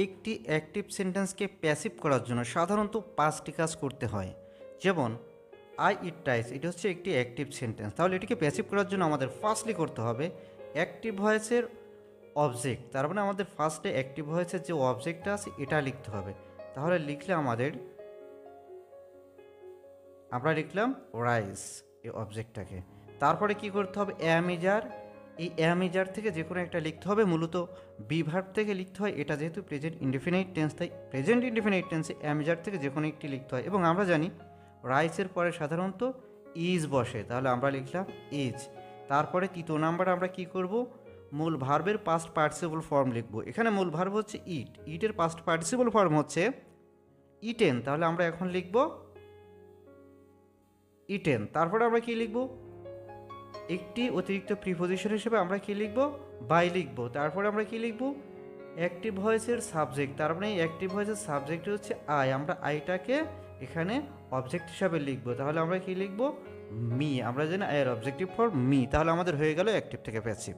একটি active সেন্টেন্সকে passive করার জন্য সাধারণত 5টি কাজ করতে হয়। যেমন আই ইট রাইস, এটা হচ্ছে একটি অ্যাক্টিভ সেন্টেন্স। তাহলে এটিকে প্যাসিভ করার জন্য আমাদের ফার্স্টলি করতে হবে অ্যাক্টিভ ভয়েসের অবজেক্ট, তার মানে আমাদের ফার্স্টে অ্যাক্টিভ ভয়েসের যে অবজেক্টটা আছে এটা লিখতে হবে। তাহলে লিখলে আমরা লিখলাম রাইস এই অবজেক্টটাকে। তারপরে কি করতে হবে, অ্যামিজার, এই অ্যামিজার থেকে যে কোনো একটা লিখতে হবে, মূলত বি ভার্ব থেকে লিখতে হয়। এটা যেহেতু প্রেজেন্ট ইনডিফিনিট টেন্স, তাই প্রেজেন্ট ইনডিফিনিট টেন্সে অ্যামিজার থেকে যে কোনো একটি লিখতে হয়। এবং আমরা জানি রাইসের পরে সাধারণত ইজ বসে, তাহলে আমরা লিখলাম ইজ। তারপরে তৃতীয় নাম্বার আমরা কি করব, মূল ভার্বের পাস্ট পার্টিসিপল ফর্ম লিখব। এখানে মূল ভার্ব হচ্ছে ইট, ইটের পাস্ট পার্টিসিপল ফর্ম হচ্ছে ইটেন, তাহলে আমরা এখন লিখব ইটেন। তারপরে আমরা কি লিখব, একটি অতিরিক্ত প্রিপোজিশন হিসেবে আমরা কি লিখব, বাই লিখব। তারপরে আমরা কি লিখব, অ্যাক্টিভ ভয়েসের সাবজেক্ট, তার মানে অ্যাক্টিভ ভয়েসের সাবজেক্ট হচ্ছে আই, আমরা আইটাকে এখানে অবজেক্ট হিসাবে লিখব। তাহলে আমরা কি লিখব, মি, আমরা জানি আয়ের অবজেক্টিভ ফর মি। তাহলে আমাদের হয়ে গেল অ্যাক্টিভ থেকে প্যাসিভ।